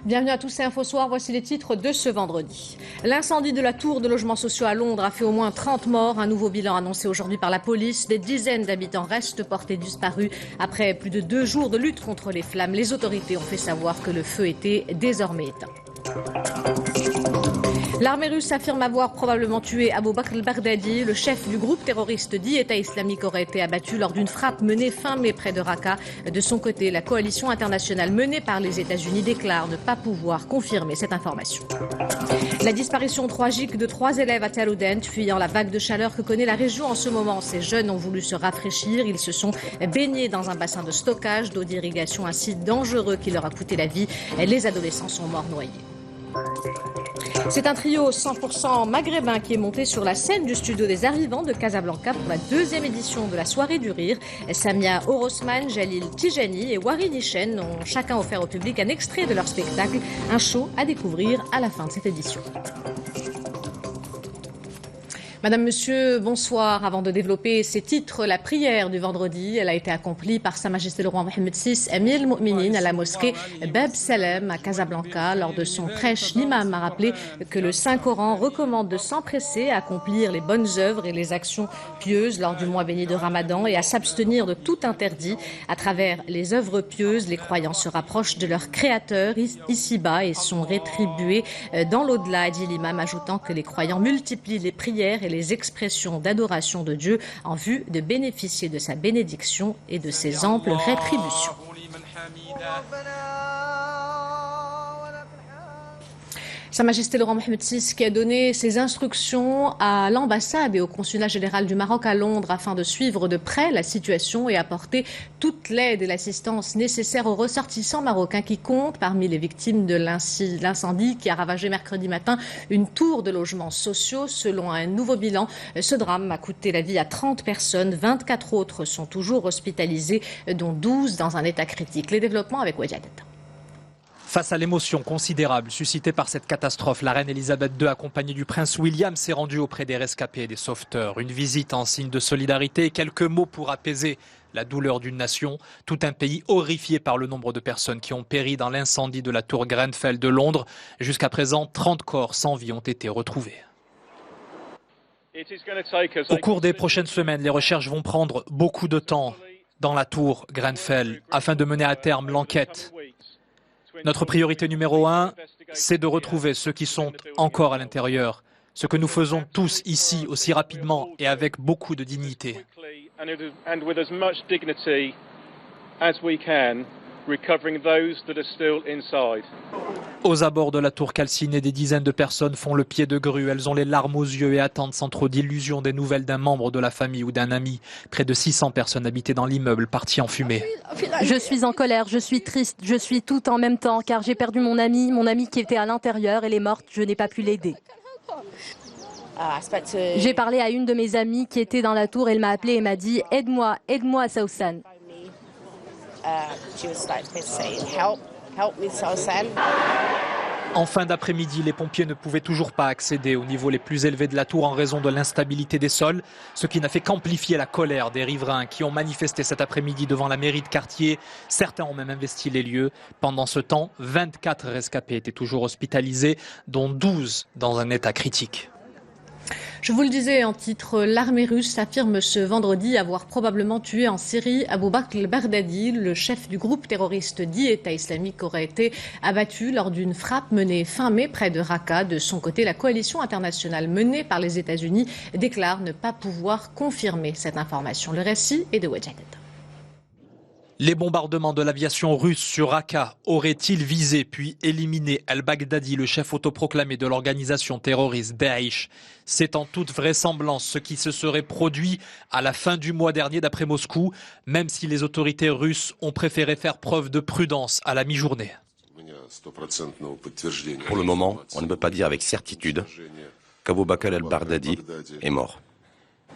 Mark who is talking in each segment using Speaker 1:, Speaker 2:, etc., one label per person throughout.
Speaker 1: Bienvenue à tous, c'est Info Soir, voici les titres de ce vendredi. L'incendie de la tour de logements sociaux à Londres a fait au moins 30 morts. Un nouveau bilan annoncé aujourd'hui par la police. Des dizaines d'habitants restent portés disparus. Après plus de 2 jours de lutte contre les flammes, les autorités ont fait savoir que le feu était désormais éteint. L'armée russe affirme avoir probablement tué Abu Bakr al-Baghdadi. Le chef du groupe terroriste dit État islamique aurait été abattu lors d'une frappe menée fin mai près de Raqqa. De son côté, la coalition internationale menée par les États-Unis déclare ne pas pouvoir confirmer cette information. La disparition tragique de 3 élèves à Tel Oudent, fuyant la vague de chaleur que connaît la région en ce moment. Ces jeunes ont voulu se rafraîchir. Ils se sont baignés dans un bassin de stockage d'eau d'irrigation, un site dangereux qui leur a coûté la vie. Les adolescents sont morts noyés. C'est un trio 100% maghrébin qui est monté sur la scène du studio des Arrivants de Casablanca pour la 2e édition de la Soirée du Rire. Samia Orosman, Jalil Tijani et Warid Hichem ont chacun offert au public un extrait de leur spectacle, un show à découvrir à la fin de cette édition. Madame, Monsieur, bonsoir. Avant de développer ces titres, la prière du vendredi, elle a été accomplie par Sa Majesté le roi Mohammed VI, Amir al-Mu'minin, à la mosquée Bab Salem à Casablanca. Lors de son prêche, l'imam a rappelé que le Saint-Coran recommande de s'empresser à accomplir les bonnes œuvres et les actions pieuses lors du mois béni de Ramadan et à s'abstenir de tout interdit. À travers les œuvres pieuses, les croyants se rapprochent de leur Créateur ici-bas et sont rétribués dans l'au-delà, dit l'imam, ajoutant que les croyants multiplient les prières et les expressions d'adoration de Dieu en vue de bénéficier de sa bénédiction et de ses amples rétributions. Sa Majesté le roi Mohammed VI qui a donné ses instructions à l'ambassade et au consulat général du Maroc à Londres afin de suivre de près la situation et apporter toute l'aide et l'assistance nécessaires aux ressortissants marocains qui comptent parmi les victimes de l'incendie qui a ravagé mercredi matin une tour de logements sociaux. Selon un nouveau bilan, ce drame a coûté la vie à 30 personnes, 24 autres sont toujours hospitalisés, dont 12 dans un état critique. Les développements avec Wadiadet.
Speaker 2: Face à l'émotion considérable suscitée par cette catastrophe, la reine Elisabeth II, accompagnée du prince William, s'est rendue auprès des rescapés et des sauveteurs. Une visite en signe de solidarité et quelques mots pour apaiser la douleur d'une nation. Tout un pays horrifié par le nombre de personnes qui ont péri dans l'incendie de la tour Grenfell de Londres. Jusqu'à présent, 30 corps sans vie ont été retrouvés. Au cours des prochaines semaines, les recherches vont prendre beaucoup de temps dans la tour Grenfell afin de mener à terme l'enquête. Notre priorité numéro 1, c'est de retrouver ceux qui sont encore à l'intérieur. Ce que nous faisons tous ici aussi rapidement et avec beaucoup de dignité. Aux abords de la tour calcinée, des dizaines de personnes font le pied de grue. Elles ont les larmes aux yeux et attendent sans trop d'illusions des nouvelles d'un membre de la famille ou d'un ami. Près de 600 personnes habitaient dans l'immeuble, parti en fumée.
Speaker 3: Je suis en colère, je suis triste, je suis tout en même temps car j'ai perdu mon ami qui était à l'intérieur, elle est morte, je n'ai pas pu l'aider. J'ai parlé à une de mes amies qui était dans la tour, elle m'a appelée et m'a dit « Aide-moi, aide-moi Sausan ».
Speaker 2: En fin d'après-midi, les pompiers ne pouvaient toujours pas accéder aux niveaux les plus élevés de la tour en raison de l'instabilité des sols, ce qui n'a fait qu'amplifier la colère des riverains qui ont manifesté cet après-midi devant la mairie de quartier. Certains ont même investi les lieux. Pendant ce temps, 24 rescapés étaient toujours hospitalisés, dont 12 dans un état critique.
Speaker 1: Je vous le disais en titre, l'armée russe affirme ce vendredi avoir probablement tué en Syrie Abu Bakr al-Baghdadi. Le chef du groupe terroriste dit État islamique aurait été abattu lors d'une frappe menée fin mai près de Raqqa. De son côté, la coalition internationale menée par les États-Unis déclare ne pas pouvoir confirmer cette information. Le récit est de Wajadet.
Speaker 2: Les bombardements de l'aviation russe sur Raqqa auraient-ils visé puis éliminé al-Baghdadi, le chef autoproclamé de l'organisation terroriste Daesh? C'est en toute vraisemblance ce qui se serait produit à la fin du mois dernier d'après Moscou, même si les autorités russes ont préféré faire preuve de prudence à la mi-journée.
Speaker 4: Pour le moment, on ne peut pas dire avec certitude qu'Abu Bakr al-Baghdadi est mort.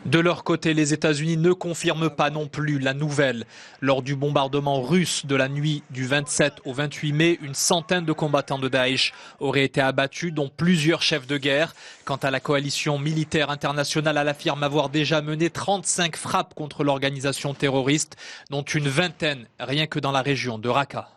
Speaker 2: De leur côté, les États-Unis ne confirment pas non plus la nouvelle. Lors du bombardement russe de la nuit du 27 au 28 mai, une centaine de combattants de Daesh auraient été abattus, dont plusieurs chefs de guerre. Quant à la coalition militaire internationale, elle affirme avoir déjà mené 35 frappes contre l'organisation terroriste, dont une vingtaine rien que dans la région de Raqqa.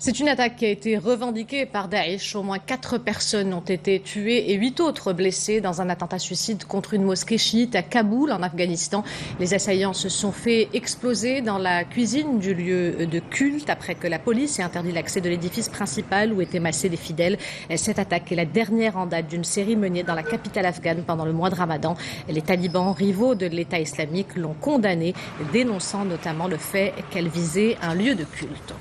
Speaker 1: C'est une attaque qui a été revendiquée par Daesh. Au moins 4 personnes ont été tuées et 8 autres blessées dans un attentat suicide contre une mosquée chiite à Kaboul, en Afghanistan. Les assaillants se sont fait exploser dans la cuisine du lieu de culte après que la police ait interdit l'accès de l'édifice principal où étaient massés les fidèles. Cette attaque est la dernière en date d'une série menée dans la capitale afghane pendant le mois de Ramadan. Les talibans rivaux de l'État islamique l'ont condamnée, dénonçant notamment le fait qu'elle visait un lieu de culte.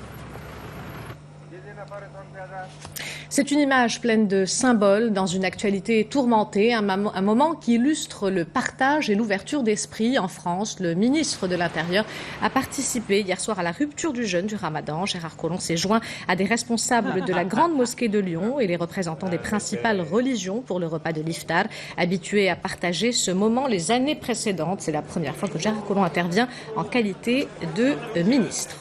Speaker 1: C'est une image pleine de symboles dans une actualité tourmentée, un moment qui illustre le partage et l'ouverture d'esprit en France. Le ministre de l'Intérieur a participé hier soir à la rupture du jeûne du Ramadan. Gérard Collomb s'est joint à des responsables de la Grande Mosquée de Lyon et les représentants des principales religions pour le repas de l'iftar. Habitué à partager ce moment les années précédentes, c'est la première fois que Gérard Collomb intervient en qualité de ministre.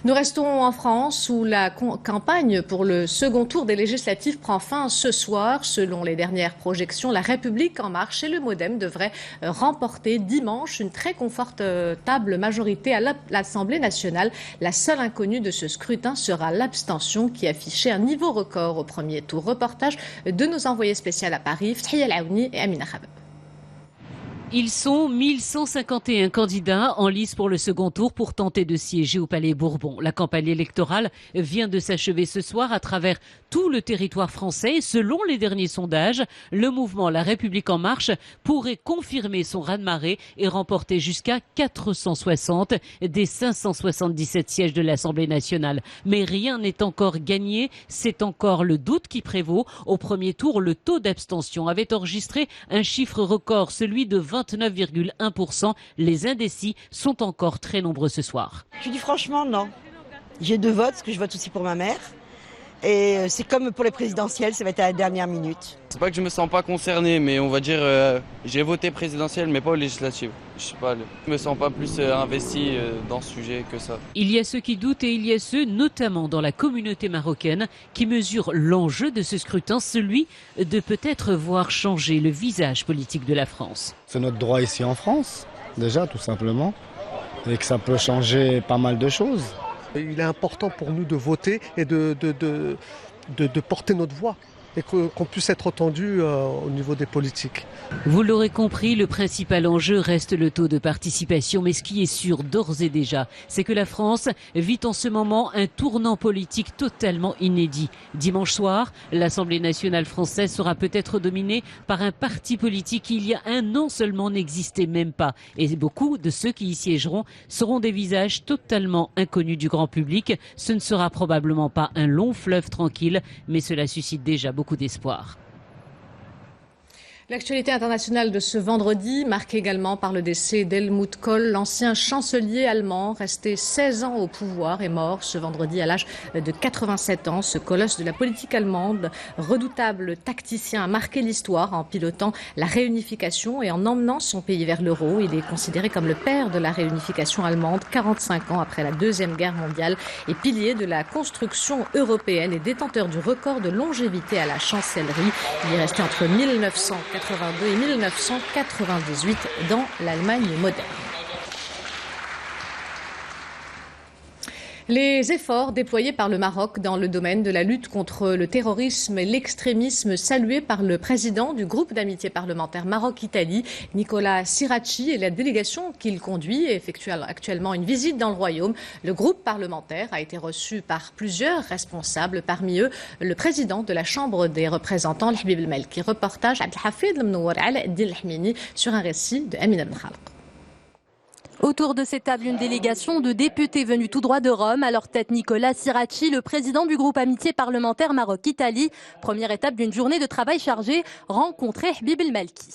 Speaker 1: Nous restons en France où la campagne pour le second tour des législatives prend fin ce soir. Selon les dernières projections, La République en marche et le MoDem devraient remporter dimanche une très confortable majorité à l'Assemblée nationale. La seule inconnue de ce scrutin sera l'abstention qui affichait un niveau record au premier tour. Reportage de nos envoyés spéciaux à Paris, Fthia Laouni et Amina Khabab.
Speaker 4: Ils sont 1151 candidats en lice pour le second tour pour tenter de siéger au Palais Bourbon. La campagne électorale vient de s'achever ce soir à travers tout le territoire français. Selon les derniers sondages, le mouvement La République en marche pourrait confirmer son raz-de-marée et remporter jusqu'à 460 des 577 sièges de l'Assemblée nationale. Mais rien n'est encore gagné, c'est encore le doute qui prévaut. Au premier tour, le taux d'abstention avait enregistré un chiffre record, celui de 29,1%. Les indécis sont encore très nombreux ce soir.
Speaker 5: Je dis franchement non. J'ai 2 votes, parce que je vote aussi pour ma mère. Et c'est comme pour les présidentielles, ça va être à la dernière minute.
Speaker 6: C'est pas que je me sens pas concerné, mais on va dire j'ai voté présidentielle mais pas aux législatives. Je sais pas, je me sens pas plus investi dans ce sujet que ça.
Speaker 4: Il y a ceux qui doutent et il y a ceux, notamment dans la communauté marocaine, qui mesurent l'enjeu de ce scrutin, celui de peut-être voir changer le visage politique de la France.
Speaker 7: C'est notre droit ici en France, déjà tout simplement, et que ça peut changer pas mal de choses.
Speaker 8: Il est important pour nous de voter et de porter notre voix et qu'on puisse être entendu au niveau des politiques.
Speaker 4: Vous l'aurez compris, le principal enjeu reste le taux de participation. Mais ce qui est sûr d'ores et déjà, c'est que la France vit en ce moment un tournant politique totalement inédit. Dimanche soir, l'Assemblée nationale française sera peut-être dominée par un parti politique qui, il y a un an seulement, n'existait même pas. Et beaucoup de ceux qui y siégeront seront des visages totalement inconnus du grand public. Ce ne sera probablement pas un long fleuve tranquille, mais cela suscite déjà beaucoup d'espoir.
Speaker 1: L'actualité internationale de ce vendredi, marquée également par le décès d'Helmut Kohl, l'ancien chancelier allemand, resté 16 ans au pouvoir, est mort ce vendredi à l'âge de 87 ans. Ce colosse de la politique allemande, redoutable tacticien, a marqué l'histoire en pilotant la réunification et en emmenant son pays vers l'euro. Il est considéré comme le père de la réunification allemande, 45 ans après la Deuxième Guerre mondiale, et pilier de la construction européenne et détenteur du record de longévité à la chancellerie. Il est resté entre 1982 et 1998 dans l'Allemagne moderne. Les efforts déployés par le Maroc dans le domaine de la lutte contre le terrorisme et l'extrémisme salués par le président du groupe d'amitié parlementaire Maroc-Italie, Nicolas Sirachi, et la délégation qu'il conduit effectue actuellement une visite dans le royaume. Le groupe parlementaire a été reçu par plusieurs responsables, parmi eux le président de la Chambre des représentants, Habib El Malki. Reportage Abdelhafid Lemnouar Al-Din Al-Hmini sur un récit de Amina Ben Khalq.
Speaker 3: Autour de cette table, une délégation de députés venus tout droit de Rome. À leur tête, Nicolas Sirachi, le président du groupe amitié parlementaire Maroc-Italie. Première étape d'une journée de travail chargée, rencontrer Habib El Malki.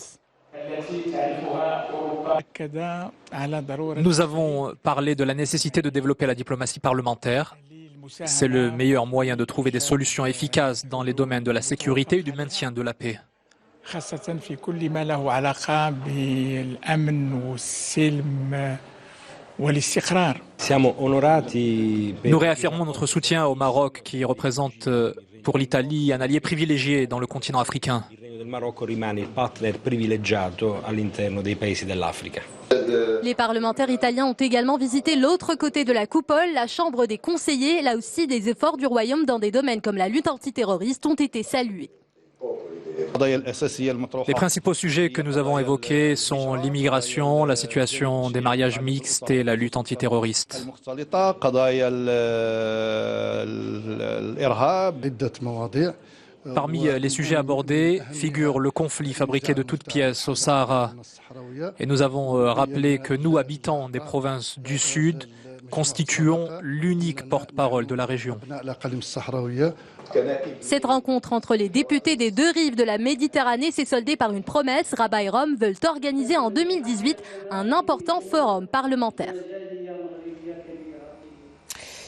Speaker 2: Nous avons parlé de la nécessité de développer la diplomatie parlementaire C'est le meilleur moyen de trouver des solutions efficaces dans les domaines de la sécurité et du maintien de la paix. Nous réaffirmons notre soutien au Maroc qui représente pour l'Italie un allié privilégié dans le continent africain.
Speaker 3: Les parlementaires italiens ont également visité l'autre côté de la coupole, la Chambre des conseillers. Là aussi, des efforts du Royaume dans des domaines comme la lutte antiterroriste ont été salués.
Speaker 2: Les principaux sujets que nous avons évoqués sont l'immigration, la situation des mariages mixtes et la lutte antiterroriste. Parmi les sujets abordés figure le conflit fabriqué de toutes pièces au Sahara. Et nous avons rappelé que nous, habitants des provinces du Sud, constituons l'unique porte-parole de la région.
Speaker 3: Cette rencontre entre les députés des deux rives de la Méditerranée s'est soldée par une promesse. Rabat et Rome veulent organiser en 2018 un important forum parlementaire.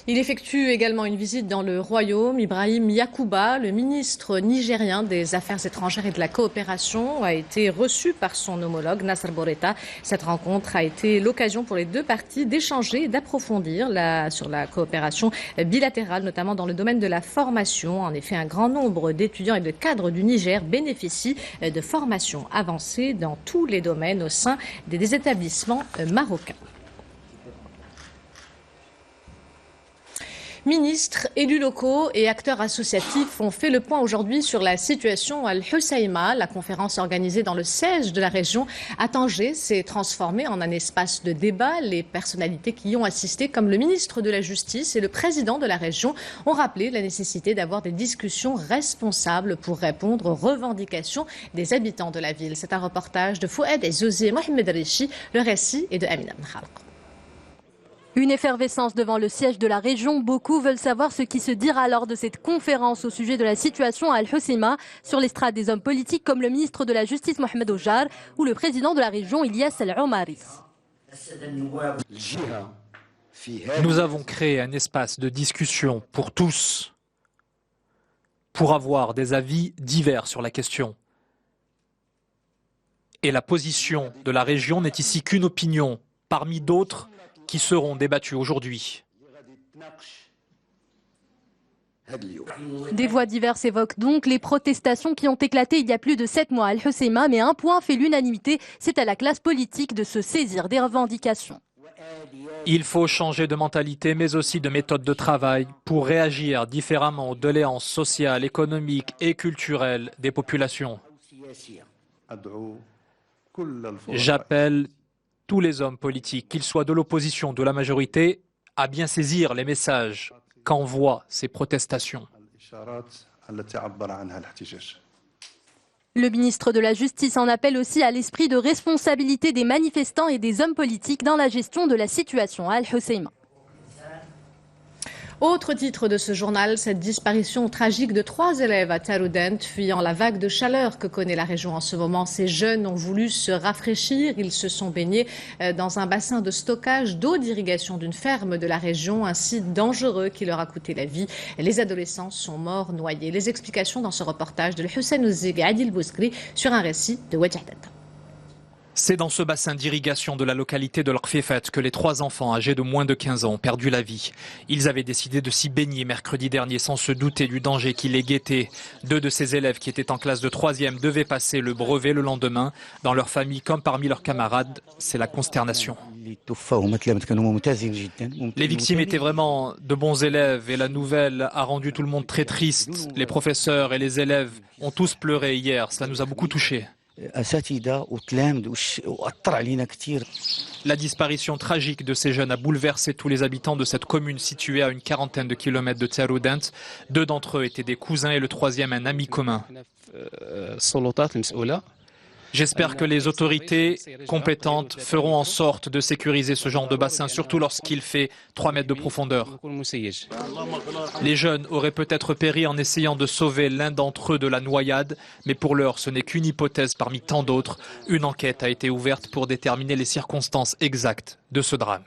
Speaker 1: Il effectue également une visite dans le Royaume. Ibrahim Yakuba, le ministre nigérien des Affaires étrangères et de la coopération, a été reçu par son homologue Nasser Boureta. Cette rencontre a été l'occasion pour les deux parties d'échanger et d'approfondir sur la coopération bilatérale, notamment dans le domaine de la formation. En effet, un grand nombre d'étudiants et de cadres du Niger bénéficient de formations avancées dans tous les domaines au sein des établissements marocains. Ministres, élus locaux et acteurs associatifs ont fait le point aujourd'hui sur la situation à Al-Husseima. La conférence organisée dans le siège de la région à Tanger s'est transformée en un espace de débat. Les personnalités qui y ont assisté, comme le ministre de la Justice et le président de la région, ont rappelé la nécessité d'avoir des discussions responsables pour répondre aux revendications des habitants de la ville. C'est un reportage de Fouad Zouzi et Mohamed Richi. Le récit est de Amina Ben Khalq.
Speaker 3: Une effervescence devant le siège de la région. Beaucoup veulent savoir ce qui se dira lors de cette conférence au sujet de la situation à Al-Husseima. Sur l'estrade des hommes politiques comme le ministre de la Justice Mohamed Ojar ou le président de la région Ilyas Al-Oumaris.
Speaker 2: Nous avons créé un espace de discussion pour tous, pour avoir des avis divers sur la question. Et la position de la région n'est ici qu'une opinion parmi d'autres qui seront débattus aujourd'hui.
Speaker 3: Des voix diverses évoquent donc les protestations qui ont éclaté il y a plus de 7 mois à Al-Husseima, mais un point fait l'unanimité, c'est à la classe politique de se saisir des revendications.
Speaker 2: Il faut changer de mentalité, mais aussi de méthode de travail pour réagir différemment aux doléances sociales, économiques et culturelles des populations. J'appelle tous les hommes politiques, qu'ils soient de l'opposition ou de la majorité, à bien saisir les messages qu'envoient ces protestations.
Speaker 3: Le ministre de la Justice en appelle aussi à l'esprit de responsabilité des manifestants et des hommes politiques dans la gestion de la situation à Al-Husseima.
Speaker 1: Autre titre de ce journal, cette disparition tragique de 3 élèves à Taroudant, fuyant la vague de chaleur que connaît la région en ce moment. Ces jeunes ont voulu se rafraîchir. Ils se sont baignés dans un bassin de stockage d'eau d'irrigation d'une ferme de la région, un site dangereux qui leur a coûté la vie. Les adolescents sont morts noyés. Les explications dans ce reportage de Hussein Ouzig et Adil Bouzgri sur un récit de Wajahdat.
Speaker 2: C'est dans ce bassin d'irrigation de la localité de l'Orfefet que les 3 enfants âgés de moins de 15 ans ont perdu la vie. Ils avaient décidé de s'y baigner mercredi dernier sans se douter du danger qui les guettait. 2 de ces élèves qui étaient en classe de 3e devaient passer le brevet le lendemain. Dans leur famille comme parmi leurs camarades, c'est la consternation. Les victimes étaient vraiment de bons élèves et la nouvelle a rendu tout le monde très triste. Les professeurs et les élèves ont tous pleuré hier. Cela nous a beaucoup touchés. La disparition tragique de ces jeunes a bouleversé tous les habitants de cette commune située à une quarantaine de kilomètres de Taroudant. 2 d'entre eux étaient des cousins et le 3e un ami commun. J'espère que les autorités compétentes feront en sorte de sécuriser ce genre de bassin, surtout lorsqu'il fait 3 mètres de profondeur. Les jeunes auraient peut-être péri en essayant de sauver l'un d'entre eux de la noyade, mais pour l'heure, ce n'est qu'une hypothèse parmi tant d'autres. Une enquête a été ouverte pour déterminer les circonstances exactes de ce drame.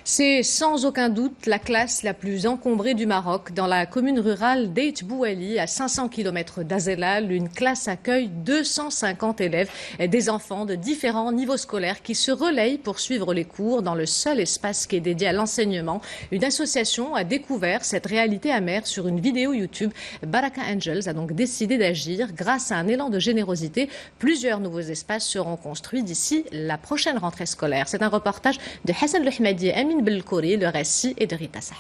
Speaker 1: C'est sans aucun doute la classe la plus encombrée du Maroc. Dans la commune rurale d'Eit Bouali, à 500 km d'Azelal, une classe accueille 250 élèves, des enfants de différents niveaux scolaires qui se relayent pour suivre les cours dans le seul espace qui est dédié à l'enseignement. Une association a découvert cette réalité amère sur une vidéo YouTube. Baraka Angels a donc décidé d'agir. Grâce à un élan de générosité, plusieurs nouveaux espaces seront construits d'ici la prochaine rentrée scolaire. C'est un reportage de Hassan Lohmadi, Amin Belkouri, le récit et de Rita Sah.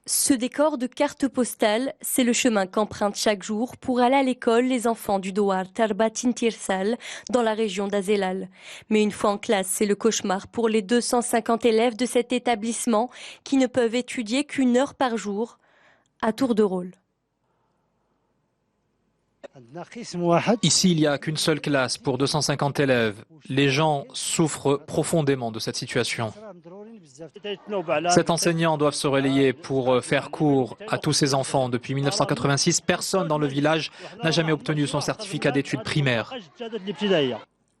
Speaker 9: Ce décor de carte postale, c'est le chemin qu'empruntent chaque jour pour aller à l'école les enfants du Douar Tarbatin Tirsal dans la région d'Azelal. Mais une fois en classe, c'est le cauchemar pour les 250 élèves de cet établissement qui ne peuvent étudier qu'1 heure par jour à tour de rôle.
Speaker 2: Ici, il n'y a qu'une seule classe pour 250 élèves. Les gens souffrent profondément de cette situation. Cet enseignant doit se relayer pour faire cours à tous ces enfants. Depuis 1986, personne dans le village n'a jamais obtenu son certificat d'études primaires.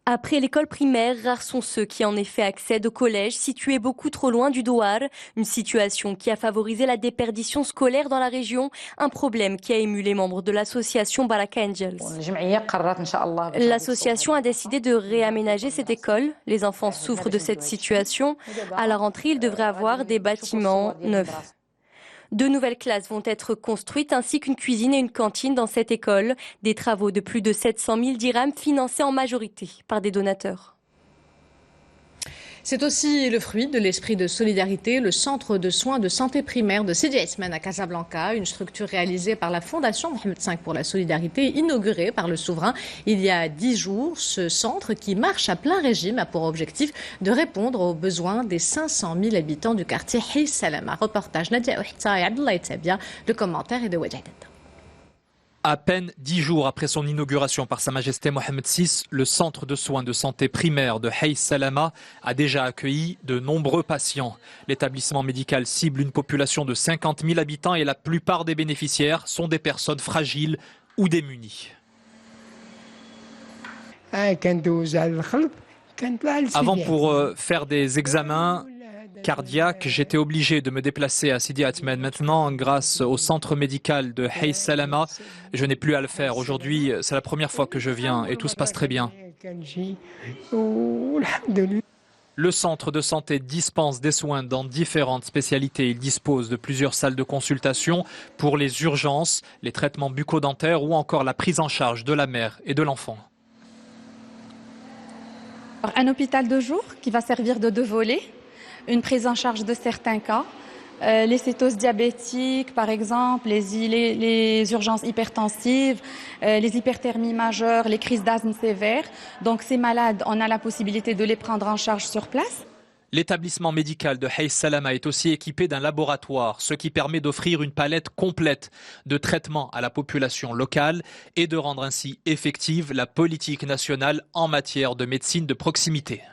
Speaker 9: Après l'école primaire, rares sont ceux qui en effet accèdent au collège situé beaucoup trop loin du Douar, une situation qui a favorisé la déperdition scolaire dans la région, un problème qui a ému les membres de l'association Baraka Angels. L'association a décidé de réaménager cette école. Les enfants souffrent de cette situation. À la rentrée, ils devraient avoir des bâtiments neufs. 2 nouvelles classes vont être construites ainsi qu'une cuisine et une cantine dans cette école. Des travaux de plus de 700 000 dirhams financés en majorité par des donateurs.
Speaker 1: C'est aussi le fruit de l'esprit de solidarité, le centre de soins de santé primaire de Sidi Ousmane à Casablanca, une structure réalisée par la Fondation Mohamed V pour la solidarité, inaugurée par le souverain il y a 10 jours. Ce centre qui marche à plein régime a pour objectif de répondre aux besoins des 500 000 habitants du quartier Hay Salama. Reportage Nadia Ouhta et Abdallah Itabia, le commentaire est de Wajadat.
Speaker 2: À peine 10 jours après son inauguration par Sa Majesté Mohamed VI, le centre de soins de santé primaire de Hay Salama a déjà accueilli de nombreux patients. L'établissement médical cible une population de 50 000 habitants et la plupart des bénéficiaires sont des personnes fragiles ou démunies. Avant, pour faire des examens cardiaque, j'étais obligé de me déplacer à Sidi Ousmane. Maintenant, grâce au centre médical de Hay Salama, je n'ai plus à le faire. Aujourd'hui, c'est la première fois que je viens et tout se passe très bien. Le centre de santé dispense des soins dans différentes spécialités. Il dispose de plusieurs salles de consultation pour les urgences, les traitements bucco-dentaires ou encore la prise en charge de la mère et de l'enfant.
Speaker 10: Un hôpital de jour qui va servir de 2 volets. Une prise en charge de certains cas, les cétoses diabétiques par exemple, les urgences hypertensives, les hyperthermies majeures, les crises d'asthme sévères. Donc ces malades, on a la possibilité de les prendre en charge sur place.
Speaker 2: L'établissement médical de Hay Salama est aussi équipé d'un laboratoire, ce qui permet d'offrir une palette complète de traitements à la population locale et de rendre ainsi effective la politique nationale en matière de médecine de proximité.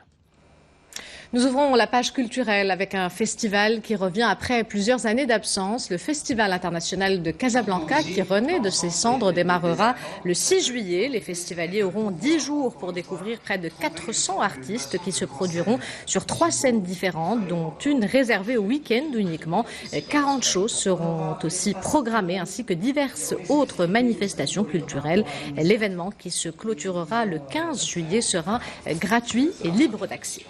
Speaker 1: Nous ouvrons la page culturelle avec un festival qui revient après plusieurs années d'absence. Le Festival international de Casablanca qui renaît de ses cendres démarrera le 6 juillet. Les festivaliers auront 10 jours pour découvrir près de 400 artistes qui se produiront sur 3 scènes différentes, dont une réservée au week-end uniquement. 40 shows seront aussi programmées ainsi que diverses autres manifestations culturelles. L'événement qui se clôturera le 15 juillet sera gratuit et libre d'accès.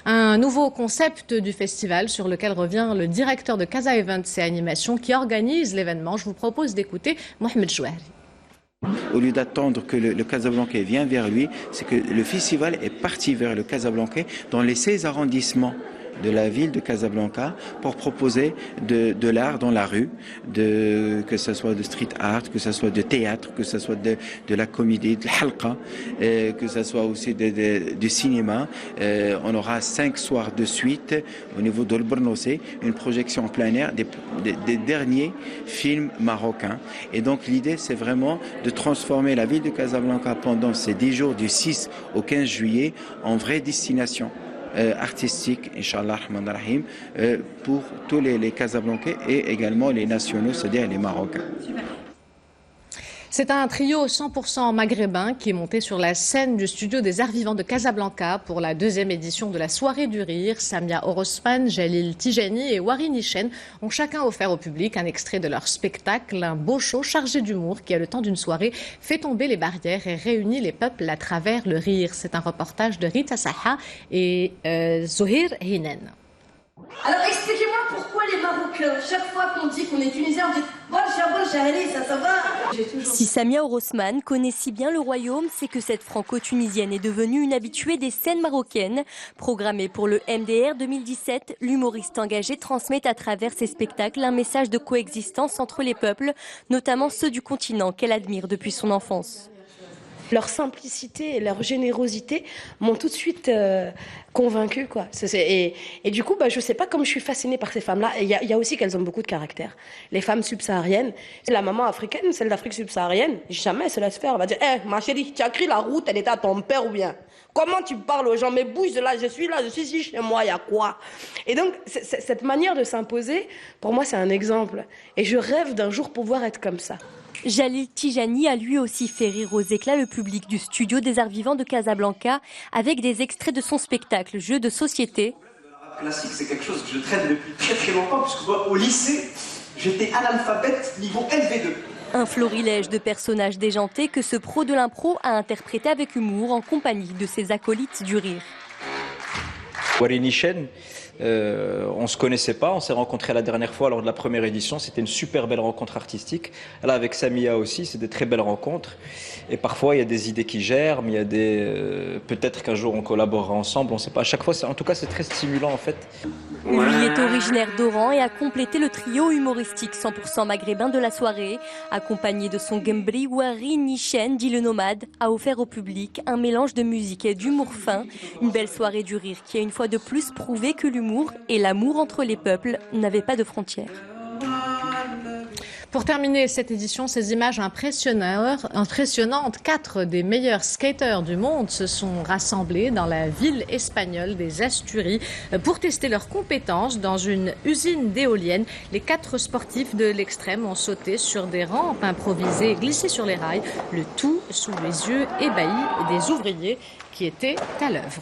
Speaker 1: Un nouveau concept du festival sur lequel revient le directeur de Casa Events et Animation qui organise l'événement. Je vous propose d'écouter Mohamed Jouahri.
Speaker 11: Au lieu d'attendre que le Casablancais vienne vers lui, c'est que le festival est parti vers le Casablancais dans les 16 arrondissements de la ville de Casablanca pour proposer de l'art dans la rue, que ce soit de street art, que ce soit de théâtre, que ce soit de la comédie, de halqa, que ce soit aussi du cinéma. On aura 5 soirs de suite au niveau de l'Brnossé, une projection en plein air des derniers films marocains. Et donc l'idée c'est vraiment de transformer la ville de Casablanca pendant ces 10 jours du 6 au 15 juillet en vraie destination artistique, Inch'Allah, pour tous les Casablancais et également les nationaux, c'est-à-dire les Marocains.
Speaker 1: C'est un trio 100% maghrébin qui est monté sur la scène du studio des Arts Vivants de Casablanca pour la 2e édition de la Soirée du Rire. Samia Orosman, Jalil Tijani et Wari Nishen ont chacun offert au public un extrait de leur spectacle, un beau show chargé d'humour qui, à le temps d'une soirée, fait tomber les barrières et réunit les peuples à travers le rire. C'est un reportage de Rita Saha et Zohir Hinen.
Speaker 12: Alors expliquez-moi pourquoi les Marocains, chaque fois qu'on dit qu'on est tunisien, on dit Bolcha, allez, ça va.
Speaker 9: Si Samia Orosman connaît si bien le royaume, c'est que cette franco-tunisienne est devenue une habituée des scènes marocaines. Programmée pour le MDR 2017, l'humoriste engagée transmet à travers ses spectacles un message de coexistence entre les peuples, notamment ceux du continent qu'elle admire depuis son enfance.
Speaker 13: Leur simplicité et leur générosité m'ont tout de suite convaincue, quoi. Et du coup, je sais pas, comme je suis fascinée par ces femmes-là, il y a aussi qu'elles ont beaucoup de caractère. Les femmes subsahariennes, la maman africaine, celle d'Afrique subsaharienne, jamais elle se laisse faire. Elle va dire, ma chérie, tu as écrit la route, elle était à ton père ou bien? Comment tu parles aux gens? Mais bouge de là, je suis ici chez moi, il y a quoi? Et donc, cette manière de s'imposer, pour moi, c'est un exemple. Et je rêve d'un jour pouvoir être comme ça.
Speaker 9: Jalil Tijani a lui aussi fait rire aux éclats le public du studio des Arts Vivants de Casablanca avec des extraits de son spectacle Jeux de société.
Speaker 14: Le classique, c'est quelque chose que je traite depuis très longtemps, puisque moi, au lycée, j'étais analphabète niveau LV2.
Speaker 9: Un florilège de personnages déjantés que ce pro de l'impro a interprété avec humour en compagnie de ses acolytes du rire.
Speaker 15: Wari Nishen, on ne se connaissait pas, on s'est rencontrés la dernière fois lors de la première édition, c'était une super belle rencontre artistique. Là avec Samia aussi, c'est des très belles rencontres. Et parfois il y a des idées qui germent, il y a des peut-être qu'un jour on collaborera ensemble, on ne sait pas. À chaque fois, en tout cas c'est très stimulant en fait.
Speaker 9: Lui est originaire d'Oran et a complété le trio humoristique 100% maghrébin de la soirée. Accompagné de son gembri, Wari Nishen, dit le nomade, a offert au public un mélange de musique et d'humour fin. Une belle soirée du rire qui a une fois de plus prouvé que l'humour et l'amour entre les peuples n'avaient pas de frontières.
Speaker 1: Pour terminer cette édition, ces images impressionnantes, 4 des meilleurs skateurs du monde se sont rassemblés dans la ville espagnole des Asturies pour tester leurs compétences dans une usine d'éoliennes. Les 4 sportifs de l'extrême ont sauté sur des rampes improvisées et glissé sur les rails, le tout sous les yeux ébahis des ouvriers qui étaient à l'œuvre.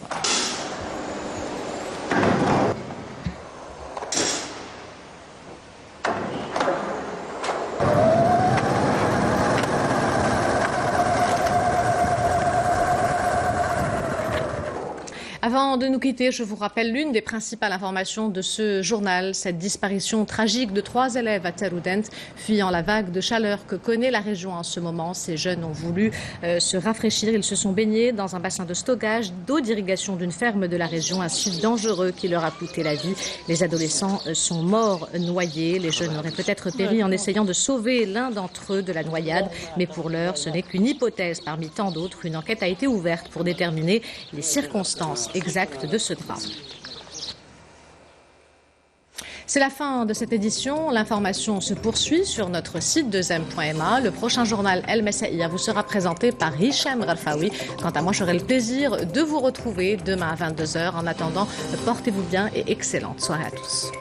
Speaker 1: Avant de nous quitter, je vous rappelle l'une des principales informations de ce journal, cette disparition tragique de 3 élèves à Teroudent, fuyant la vague de chaleur que connaît la région en ce moment. Ces jeunes ont voulu se rafraîchir. Ils se sont baignés dans un bassin de stockage d'eau d'irrigation d'une ferme de la région, un site dangereux qui leur a coûté la vie. Les adolescents sont morts noyés. Les jeunes auraient peut-être péri en essayant de sauver l'un d'entre eux de la noyade. Mais pour l'heure, ce n'est qu'une hypothèse parmi tant d'autres. Une enquête a été ouverte pour déterminer les circonstances exact de ce drame. C'est la fin de cette édition. L'information se poursuit sur notre site 2m.ma. Le prochain journal El Messaïa vous sera présenté par Hicham Ralfaoui. Quant à moi, j'aurai le plaisir de vous retrouver demain à 22h. En attendant, portez-vous bien et excellente soirée à tous.